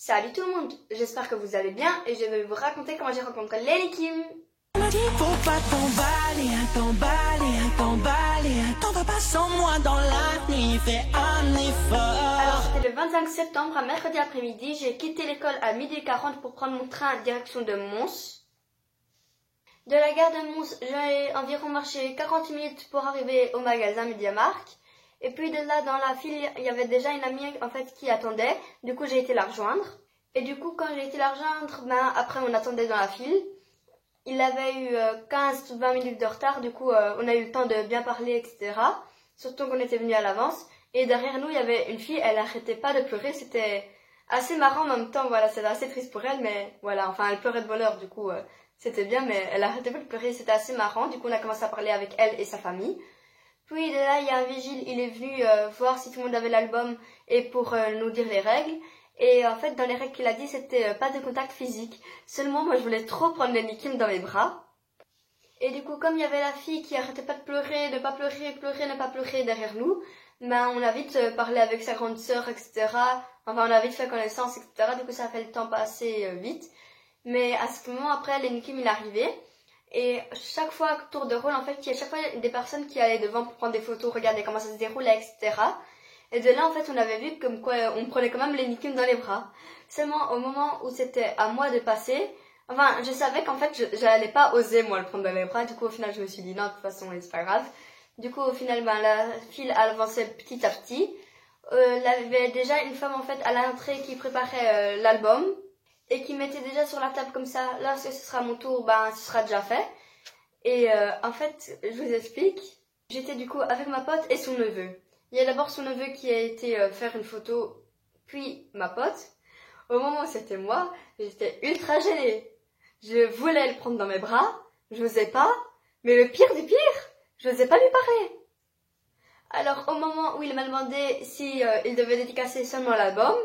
Salut tout le monde, j'espère que vous allez bien et je vais vous raconter comment j'ai rencontré Lenny Kim. Faut pas t'emballer, t'en vas pas sans moi dans la nuit, fais un effort. Alors c'était le 25 septembre, un mercredi après-midi, j'ai quitté l'école à 12h40 pour prendre mon train direction de Mons. De la gare de Mons, j'ai environ marché 40 minutes pour arriver au magasin MediaMarkt. Et puis de là, dans la file, il y avait déjà une amie en fait qui attendait. Du coup, j'ai été la rejoindre. Et du coup, quand j'ai été la rejoindre, après on attendait dans la file. Il avait eu 15-20 minutes de retard. Du coup, on a eu le temps de bien parler, etc. Surtout qu'on était venu à l'avance. Et derrière nous, il y avait une fille, elle arrêtait pas de pleurer. C'était assez marrant en même temps. Voilà, c'était assez triste pour elle, mais voilà. Enfin, elle pleurait de bonheur, du coup, c'était bien, mais elle arrêtait pas de pleurer. C'était assez marrant. Du coup, on a commencé à parler avec elle et sa famille. Puis de là, il y a un vigile, il est venu voir si tout le monde avait l'album et pour nous dire les règles. Et en fait, dans les règles qu'il a dit, c'était pas de contact physique. Seulement, moi, je voulais trop prendre Lenny Kim dans mes bras. Et du coup, comme il y avait la fille qui arrêtait pas de pleurer, ne pas pleurer, pleurer, ne pas pleurer derrière nous, on a vite parlé avec sa grande sœur, etc. Enfin, on a vite fait connaissance, etc. Du coup, ça a fait le temps passer vite. Mais à ce moment, après, Lenny Kim, il est arrivé. Et chaque fois, tour de rôle, en fait, il y a chaque fois des personnes qui allaient devant pour prendre des photos, regarder comment ça se déroulait, etc. Et de là, en fait, on avait vu comme quoi on prenait quand même Lenny Kim dans les bras. Seulement, au moment où c'était à moi de passer, enfin, je savais qu'en fait, je n'allais pas oser, moi, le prendre dans les bras. Du coup, au final, je me suis dit, non, de toute façon, c'est pas grave. Du coup, au final, la file avançait petit à petit. Il y avait déjà une femme, en fait, à l'entrée qui préparait l'album. Et qui mettait déjà sur la table comme ça, lorsque ce sera mon tour, ce sera déjà fait. Et en fait, je vous explique, j'étais du coup avec ma pote et son neveu. Il y a d'abord son neveu qui a été faire une photo, puis ma pote. Au moment où c'était moi, j'étais ultra gênée. Je voulais le prendre dans mes bras, je n'osais pas, mais le pire du pire, je n'osais pas lui parler. Alors au moment où il m'a demandé si il devait dédicacer seulement l'album,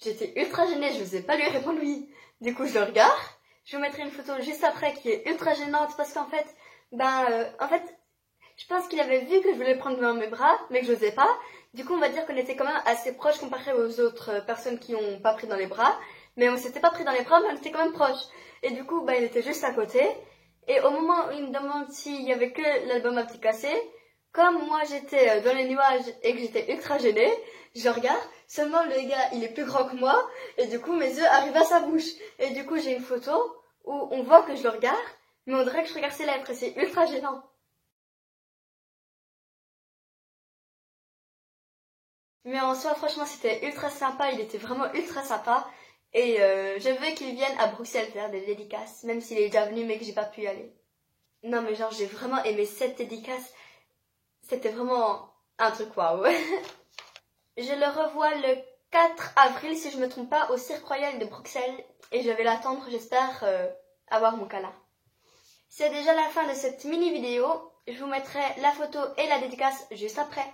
j'étais ultra gênée, je n'osais pas lui répondre oui. Du coup, je le regarde. Je vous mettrai une photo juste après qui est ultra gênante parce qu'en fait, je pense qu'il avait vu que je voulais le prendre dans mes bras, mais que je n'osais pas. Du coup, on va dire qu'on était quand même assez proches comparé aux autres personnes qui n'ont pas pris dans les bras. Mais on s'était pas pris dans les bras, mais on était quand même proches. Et du coup, il était juste à côté. Et au moment où il me demande s'il y avait que l'album à petit cassé, comme moi j'étais dans les nuages et que j'étais ultra gênée, je regarde, seulement le gars il est plus grand que moi et du coup mes yeux arrivent à sa bouche. Et du coup j'ai une photo où on voit que je le regarde, mais on dirait que je regarde ses lèvres et c'est ultra gênant. Mais en soi franchement c'était ultra sympa, il était vraiment ultra sympa. Et je veux qu'il vienne à Bruxelles faire des dédicaces, même s'il est déjà venu mais que j'ai pas pu y aller. Non mais genre j'ai vraiment aimé cette dédicace. C'était vraiment un truc waouh. Je le revois le 4 avril, si je me trompe pas, au Cirque Royal de Bruxelles. Et je vais l'attendre, j'espère avoir mon câlin. C'est déjà la fin de cette mini vidéo. Je vous mettrai la photo et la dédicace juste après.